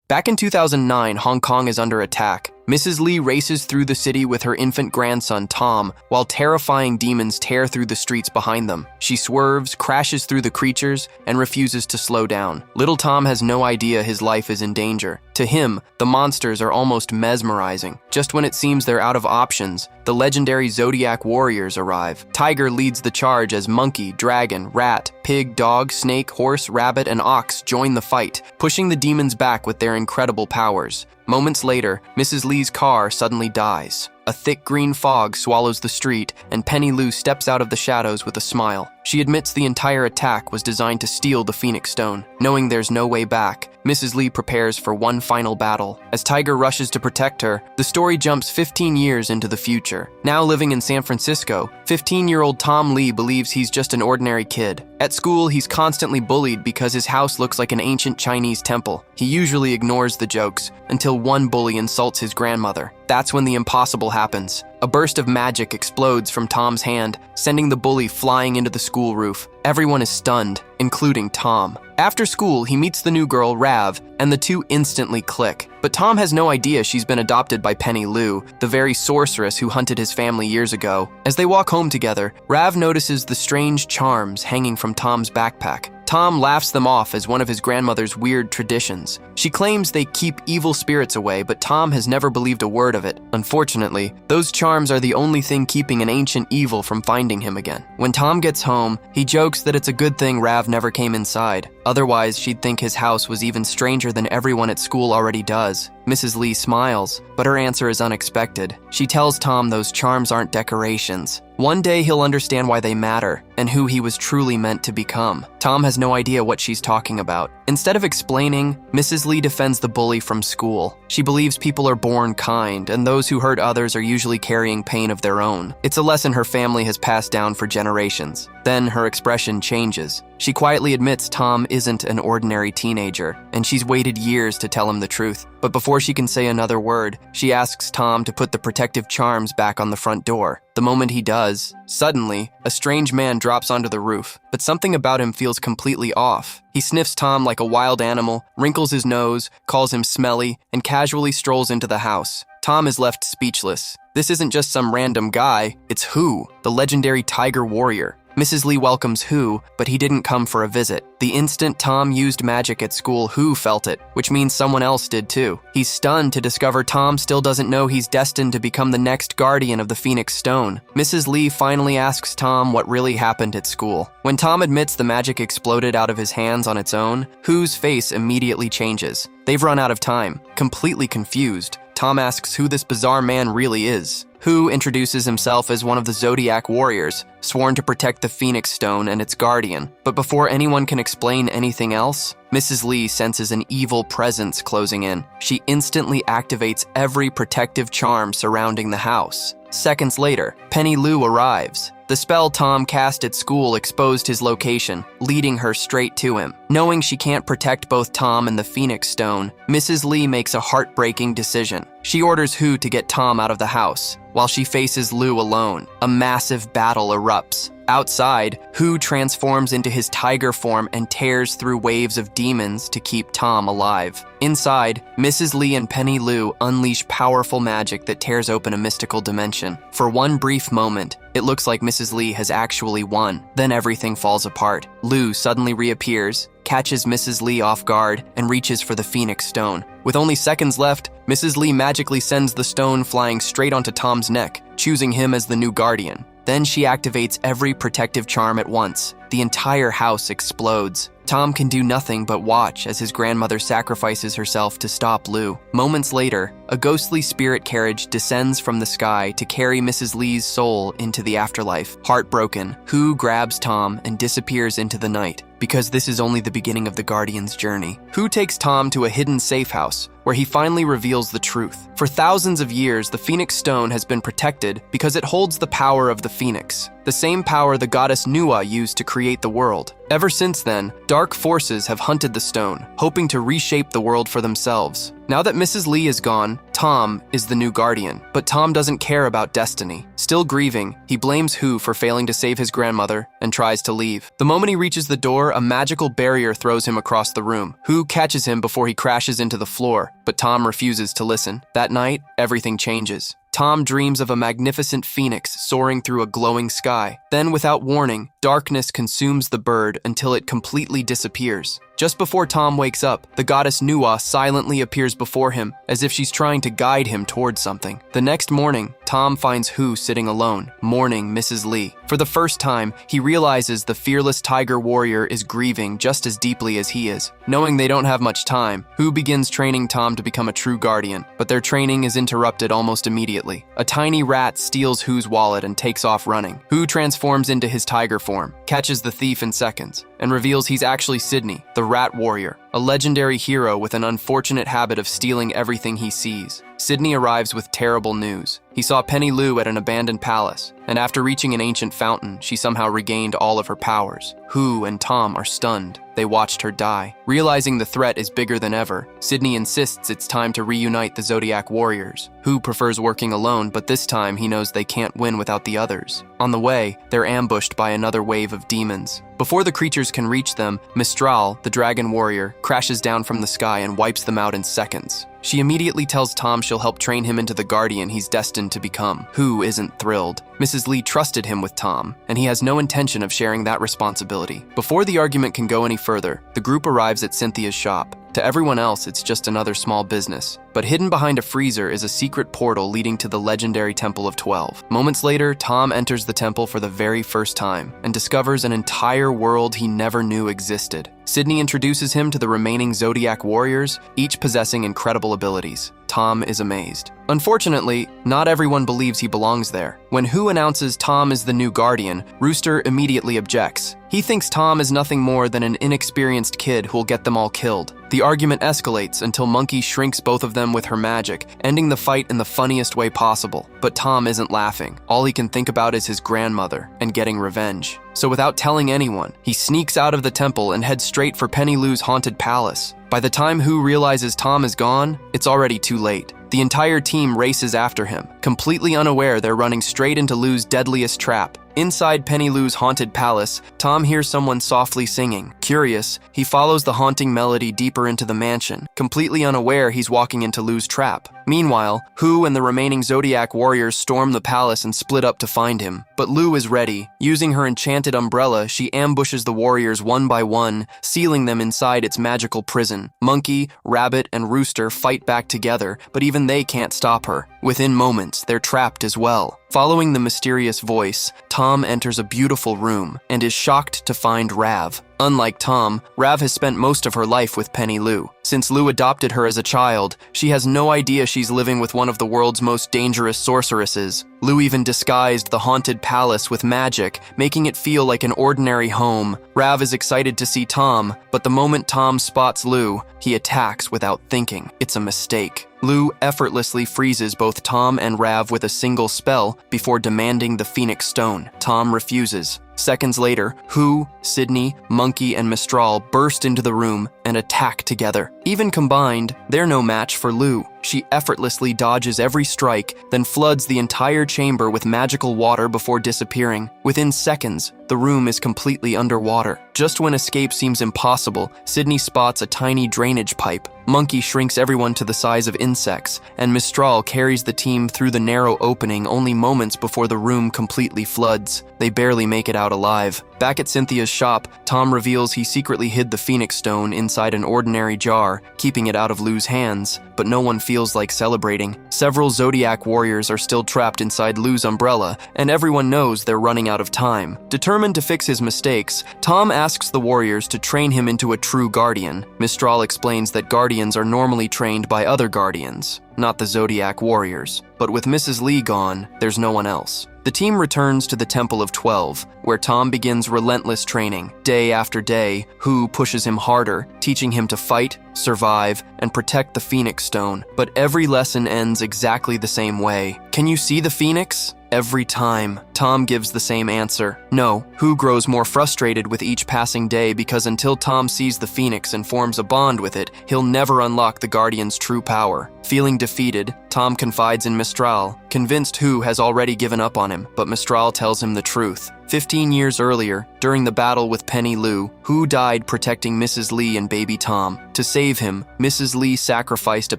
Back in 2009, Hong Kong is under attack. Mrs. Lee races through the city with her infant grandson, Tom, while terrifying demons tear through the streets behind them. She swerves, crashes through the creatures, and refuses to slow down. Little Tom has no idea his life is in danger. To him, the monsters are almost mesmerizing. Just when it seems they're out of options, the legendary Zodiac warriors arrive. Tiger leads the charge as monkey, dragon, rat, pig, dog, snake, horse, rabbit, and ox join the fight, pushing the demons back with their incredible powers. Moments later, Mrs. Lee's car suddenly dies. A thick green fog swallows the street, and Penny Lou steps out of the shadows with a smile. She admits the entire attack was designed to steal the Phoenix Stone. Knowing there's no way back, Mrs. Lee prepares for one final battle. As Tiger rushes to protect her, the story jumps 15 years into the future. Now living in San Francisco, 15-year-old Tom Lee believes he's just an ordinary kid. At school, he's constantly bullied because his house looks like an ancient Chinese temple. He usually ignores the jokes, until one bully insults his grandmother. That's when the impossible happens. A burst of magic explodes from Tom's hand, sending the bully flying into the school roof. Everyone is stunned, including Tom. After school, he meets the new girl, Rav, and the two instantly click. But Tom has no idea she's been adopted by Penny Lou, the very sorceress who hunted his family years ago. As they walk home together, Rav notices the strange charms hanging from Tom's backpack. Tom laughs them off as one of his grandmother's weird traditions. She claims they keep evil spirits away, but Tom has never believed a word of it. Unfortunately, those charms are the only thing keeping an ancient evil from finding him again. When Tom gets home, he jokes that it's a good thing Rav never came inside. Otherwise, she'd think his house was even stranger than everyone at school already does. Mrs. Lee smiles, but her answer is unexpected. She tells Tom those charms aren't decorations. One day he'll understand why they matter, and who he was truly meant to become. Tom has no idea what she's talking about. Instead of explaining, Mrs. Lee defends the bully from school. She believes people are born kind, and those who hurt others are usually carrying pain of their own. It's a lesson her family has passed down for generations. Then her expression changes. She quietly admits Tom isn't an ordinary teenager, and she's waited years to tell him the truth. But before she can say another word, she asks Tom to put the protective charms back on the front door. The moment he does, suddenly, a strange man drops onto the roof, but something about him feels completely off. He sniffs Tom like a wild animal, wrinkles his nose, calls him smelly, and casually strolls into the house. Tom is left speechless. This isn't just some random guy, it's Hu, the legendary tiger warrior. Mrs. Lee welcomes Hu, but he didn't come for a visit. The instant Tom used magic at school, Hu felt it, which means someone else did too. He's stunned to discover Tom still doesn't know he's destined to become the next guardian of the Phoenix Stone. Mrs. Lee finally asks Tom what really happened at school. When Tom admits the magic exploded out of his hands on its own, Hu's face immediately changes. They've run out of time. Completely confused, Tom asks who this bizarre man really is. Hu introduces himself as one of the Zodiac warriors, sworn to protect the Phoenix Stone and its guardian. But before anyone can explain anything else, Mrs. Lee senses an evil presence closing in. She instantly activates every protective charm surrounding the house. Seconds later, Penny Lou arrives. The spell Tom cast at school exposed his location, leading her straight to him. Knowing she can't protect both Tom and the Phoenix Stone, Mrs. Lee makes a heartbreaking decision. She orders Hu to get Tom out of the house, while she faces Lou alone. A massive battle erupts. Outside, Hu transforms into his tiger form and tears through waves of demons to keep Tom alive. Inside, Mrs. Lee and Penny Lou unleash powerful magic that tears open a mystical dimension. For one brief moment, it looks like Mrs. Lee has actually won. Then everything falls apart. Lou suddenly reappears, catches Mrs. Lee off guard, and reaches for the Phoenix Stone. With only seconds left, Mrs. Lee magically sends the stone flying straight onto Tom's neck, choosing him as the new guardian. Then she activates every protective charm at once. The entire house explodes. Tom can do nothing but watch as his grandmother sacrifices herself to stop Lou. Moments later, a ghostly spirit carriage descends from the sky to carry Mrs. Lee's soul into the afterlife. Heartbroken, Hu grabs Tom and disappears into the night. Because this is only the beginning of the Guardian's journey. Hu takes Tom to a hidden safe house, where he finally reveals the truth. For thousands of years, the Phoenix Stone has been protected because it holds the power of the Phoenix. the same power the goddess Nua used to create the world. Ever since then, dark forces have hunted the stone, hoping to reshape the world for themselves. Now that Mrs. Lee is gone, Tom is the new guardian. But Tom doesn't care about destiny. Still grieving, he blames Who for failing to save his grandmother and tries to leave. The moment he reaches the door, a magical barrier throws him across the room. Who catches him before he crashes into the floor, but Tom refuses to listen. That night, everything changes. Tom dreams of a magnificent phoenix soaring through a glowing sky. Then, without warning, darkness consumes the bird until it completely disappears. Just before Tom wakes up, the goddess Nua silently appears before him, as if she's trying to guide him towards something. The next morning, Tom finds Who sitting alone, mourning Mrs. Lee. For the first time, he realizes the fearless tiger warrior is grieving just as deeply as he is. Knowing they don't have much time, Who begins training Tom to become a true guardian, but their training is interrupted almost immediately. A tiny rat steals Who's wallet and takes off running. Who transforms into his tiger form, catches the thief in seconds, and reveals he's actually Sydney, the Rat Warrior, a legendary hero with an unfortunate habit of stealing everything he sees. Sydney arrives with terrible news. He saw Penny Lou at an abandoned palace, and after reaching an ancient fountain, she somehow regained all of her powers. Who and Tom are stunned. They watched her die. Realizing the threat is bigger than ever, Sydney insists it's time to reunite the Zodiac warriors. Who prefers working alone, but this time he knows they can't win without the others. On the way, they're ambushed by another wave of demons. Before the creatures can reach them, Mistral, the dragon warrior, crashes down from the sky and wipes them out in seconds. She immediately tells Tom she'll help train him into the guardian he's destined to become. Who isn't thrilled? Mrs. Lee trusted him with Tom, and he has no intention of sharing that responsibility. Before the argument can go any further, the group arrives at Cynthia's shop. To everyone else, it's just another small business. But hidden behind a freezer is a secret portal leading to the legendary Temple of 12. Moments later, Tom enters the temple for the very first time and discovers an entire world he never knew existed. Sydney introduces him to the remaining Zodiac warriors, each possessing incredible abilities. Tom is amazed. Unfortunately, not everyone believes he belongs there. When Who announces Tom is the new guardian, Rooster immediately objects. He thinks Tom is nothing more than an inexperienced kid who'll get them all killed. The argument escalates until Monkey shrinks both of them with her magic, ending the fight in the funniest way possible. But Tom isn't laughing. All he can think about is his grandmother and getting revenge. So without telling anyone, he sneaks out of the temple and heads straight for Penny Lou's haunted palace. By the time Who realizes Tom is gone, it's already too late. The entire team races after him, completely unaware they're running straight into Lou's deadliest trap. Inside Penny Lou's haunted palace, Tom hears someone softly singing. Curious, he follows the haunting melody deeper into the mansion, completely unaware he's walking into Lou's trap. Meanwhile, Who and the remaining Zodiac warriors storm the palace and split up to find him. But Lou is ready. Using her enchanted umbrella, she ambushes the warriors one by one, sealing them inside its magical prison. Monkey, Rabbit, and Rooster fight back together, but even they can't stop her. Within moments, they're trapped as well. Following the mysterious voice, Tom enters a beautiful room and is shocked to find Rav. Unlike Tom, Rav has spent most of her life with Penny Lou. Since Lou adopted her as a child, she has no idea she's living with one of the world's most dangerous sorceresses. Lou even disguised the haunted palace with magic, making it feel like an ordinary home. Rav is excited to see Tom, but the moment Tom spots Lou, he attacks without thinking. It's a mistake. Lou effortlessly freezes both Tom and Rav with a single spell before demanding the Phoenix Stone. Tom refuses. Seconds later, Who, Sydney, Monkey, and Mistral burst into the room and attack together. Even combined, they're no match for Lou. She effortlessly dodges every strike, then floods the entire chamber with magical water before disappearing. Within seconds, the room is completely underwater. Just when escape seems impossible, Sydney spots a tiny drainage pipe. Monkey shrinks everyone to the size of insects, and Mistral carries the team through the narrow opening only moments before the room completely floods. They barely make it out alive. Back at Cynthia's shop, Tom reveals he secretly hid the Phoenix Stone inside an ordinary jar, keeping it out of Lou's hands, but no one feels like celebrating. Several Zodiac warriors are still trapped inside Lou's umbrella, and everyone knows they're running out of time. Determined to fix his mistakes, Tom asks the warriors to train him into a true guardian. Mistral explains that guardians are normally trained by other guardians, not the Zodiac warriors. But with Mrs. Lee gone, there's no one else. The team returns to the Temple of 12, where Tom begins relentless training. Day after day, Hu pushes him harder, teaching him to fight, survive, and protect the Phoenix Stone. But every lesson ends exactly the same way. Can you see the Phoenix? Every time, Tom gives the same answer. No. Hu grows more frustrated with each passing day because until Tom sees the Phoenix and forms a bond with it, he'll never unlock the Guardian's true power. Feeling defeated, Tom confides in Mistral, convinced Hu has already given up on him, but Mistral tells him the truth. 15 years earlier, during the battle with Penny Lu, Hu died protecting Mrs. Lee and baby Tom. To save him, Mrs. Lee sacrificed a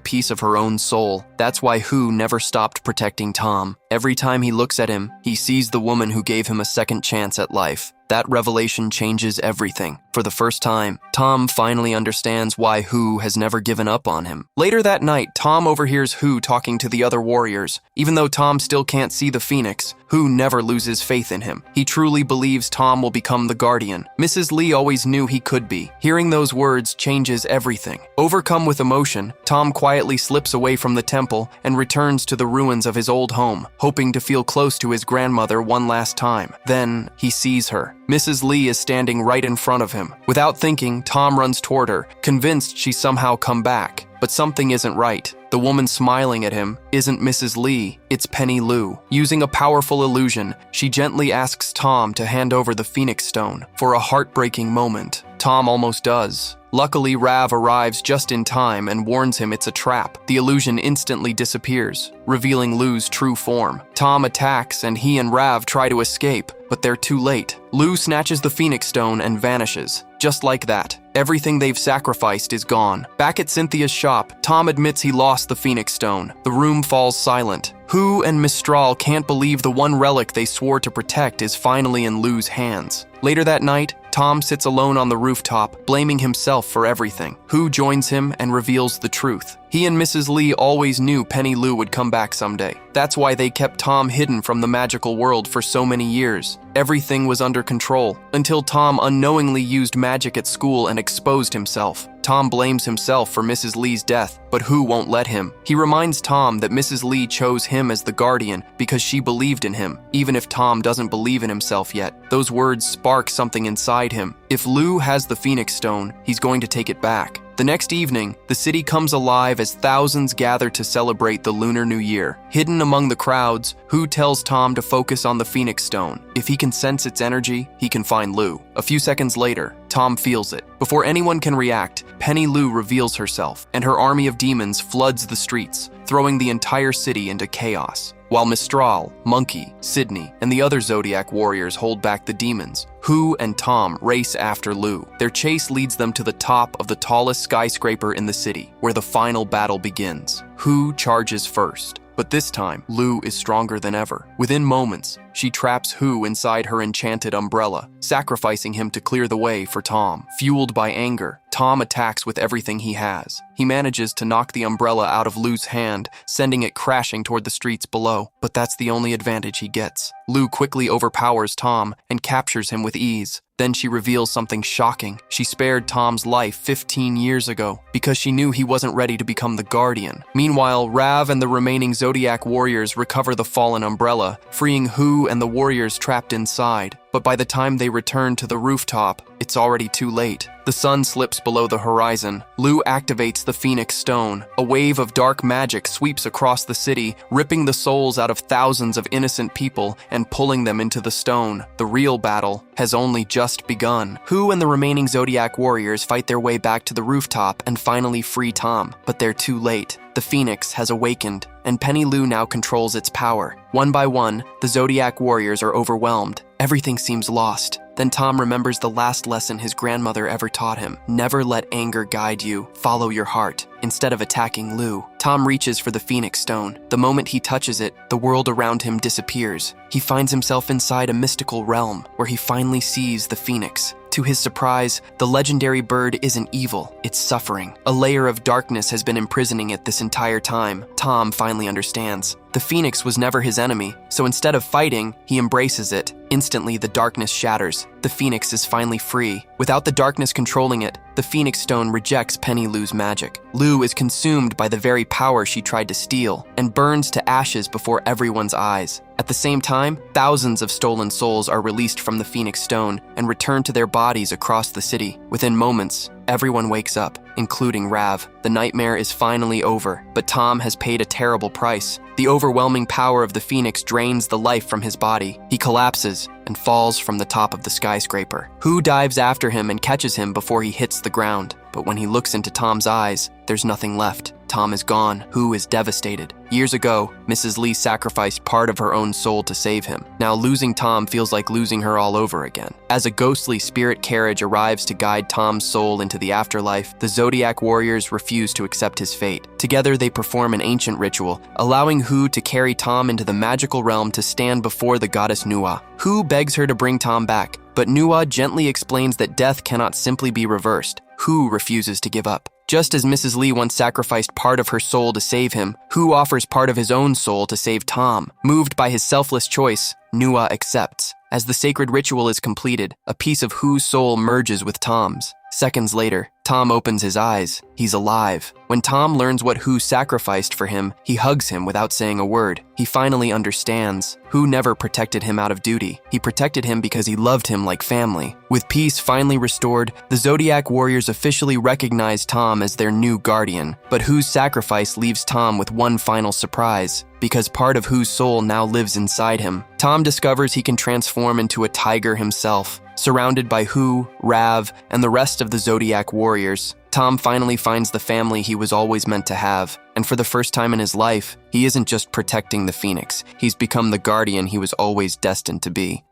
piece of her own soul. That's why Hu never stopped protecting Tom. Every time he looks at him, he sees the woman who gave him a second chance at life. That revelation changes everything. For the first time, Tom finally understands why Hu has never given up on him. Later that night, Tom overhears Hu talking to the other warriors. Even though Tom still can't see the Phoenix, Hu never loses faith in him. He truly believes Tom will become the Guardian. Mrs. Lee always knew he could be. Hearing those words changes everything. Overcome with emotion, Tom quietly slips away from the temple and returns to the ruins of his old home, hoping to feel close to his grandmother one last time. Then, he sees her. Mrs. Lee is standing right in front of him. Without thinking, Tom runs toward her, convinced she's somehow come back. But something isn't right. The woman smiling at him isn't Mrs. Lee, it's Penny Lu. Using a powerful illusion, she gently asks Tom to hand over the Phoenix Stone. For a heartbreaking moment, Tom almost does. Luckily, Rav arrives just in time and warns him it's a trap. The illusion instantly disappears, revealing Lu's true form. Tom attacks and he and Rav try to escape, but they're too late. Lu snatches the Phoenix Stone and vanishes. Just like that, everything they've sacrificed is gone. Back at Cynthia's shop, Tom admits he lost the Phoenix Stone. The room falls silent. Hu and Mistral can't believe the one relic they swore to protect is finally in Lu's hands. Later that night, Tom sits alone on the rooftop, blaming himself for everything. Hu joins him and reveals the truth. He and Mrs. Lee always knew Penny Lu would come back someday. That's why they kept Tom hidden from the magical world for so many years. Everything was under control, until Tom unknowingly used magic at school and exposed himself. Tom blames himself for Mrs. Lee's death, but Hu won't let him. He reminds Tom that Mrs. Lee chose him as the Guardian because she believed in him, even if Tom doesn't believe in himself yet. Those words spark something inside him. If Lu has the Phoenix Stone, he's going to take it back. The next evening, the city comes alive as thousands gather to celebrate the Lunar New Year. Hidden among the crowds, Hu tells Tom to focus on the Phoenix Stone. If he can sense its energy, he can find Lu. A few seconds later, Tom feels it. Before anyone can react, Penny Lu reveals herself, and her army of demons floods the streets, throwing the entire city into chaos. While Mistral, Monkey, Sydney, and the other Zodiac warriors hold back the demons, Hu and Tom race after Lu. Their chase leads them to the top of the tallest skyscraper in the city, where the final battle begins. Hu charges first, but this time, Lu is stronger than ever. Within moments, she traps Hu inside her enchanted umbrella, sacrificing him to clear the way for Tom. Fueled by anger, Tom attacks with everything he has. He manages to knock the umbrella out of Lu's hand, sending it crashing toward the streets below. But that's the only advantage he gets. Lu quickly overpowers Tom and captures him with ease. Then she reveals something shocking. She spared Tom's life 15 years ago because she knew he wasn't ready to become the Guardian. Meanwhile, Rav and the remaining Zodiac warriors recover the fallen umbrella, freeing Hu and the warriors trapped inside. But by the time they return to the rooftop, it's already too late. The sun slips below the horizon. Lu activates the Phoenix Stone. A wave of dark magic sweeps across the city, ripping the souls out of thousands of innocent people and pulling them into the stone. The real battle has only just begun. Hu and the remaining Zodiac warriors fight their way back to the rooftop and finally free Tom, but they're too late. The Phoenix has awakened, and Penny Lu now controls its power. One by one, the Zodiac warriors are overwhelmed. Everything seems lost. Then Tom remembers the last lesson his grandmother ever taught him. Never let anger guide you. Follow your heart. Instead of attacking Lu, Tom reaches for the Phoenix Stone. The moment he touches it, the world around him disappears. He finds himself inside a mystical realm where he finally sees the Phoenix. To his surprise, the legendary bird isn't evil, it's suffering. A layer of darkness has been imprisoning it this entire time. Tom finally understands. The Phoenix was never his enemy, so instead of fighting, he embraces it. Instantly, the darkness shatters. The Phoenix is finally free. Without the darkness controlling it, the Phoenix Stone rejects Penny Lu's magic. Lu is consumed by the very power she tried to steal and burns to ashes before everyone's eyes. At the same time, thousands of stolen souls are released from the Phoenix Stone and return to their bodies across the city. Within moments, everyone wakes up, including Rav. The nightmare is finally over, but Tom has paid a terrible price. The overwhelming power of the Phoenix drains the life from his body. He collapses and falls from the top of the skyscraper. Hu dives after him and catches him before he hits the ground. But when he looks into Tom's eyes, there's nothing left. Tom is gone. Hu is devastated. Years ago, Mrs. Lee sacrificed part of her own soul to save him. Now losing Tom feels like losing her all over again. As a ghostly spirit carriage arrives to guide Tom's soul into the afterlife, the Zodiac warriors refuse to accept his fate. Together they perform an ancient ritual, allowing Hu to carry Tom into the magical realm to stand before the goddess Nua. Hu begs her to bring Tom back, but Nua gently explains that death cannot simply be reversed. Hu refuses to give up. Just as Mrs. Lee once sacrificed part of her soul to save him, Hu offers part of his own soul to save Tom. Moved by his selfless choice, Nua accepts. As the sacred ritual is completed, a piece of Hu's soul merges with Tom's. Seconds later, Tom opens his eyes. He's alive. When Tom learns what Hu sacrificed for him, he hugs him without saying a word. He finally understands. Hu never protected him out of duty. He protected him because he loved him like family. With peace finally restored, the Zodiac warriors officially recognize Tom as their new guardian. But Hu's sacrifice leaves Tom with one final surprise. Because part of Hu's soul now lives inside him, Tom discovers he can transform into a tiger himself. Surrounded by Hu, Rav, and the rest of the Zodiac warriors, Tom finally finds the family he was always meant to have. And for the first time in his life, he isn't just protecting the Phoenix. He's become the guardian he was always destined to be.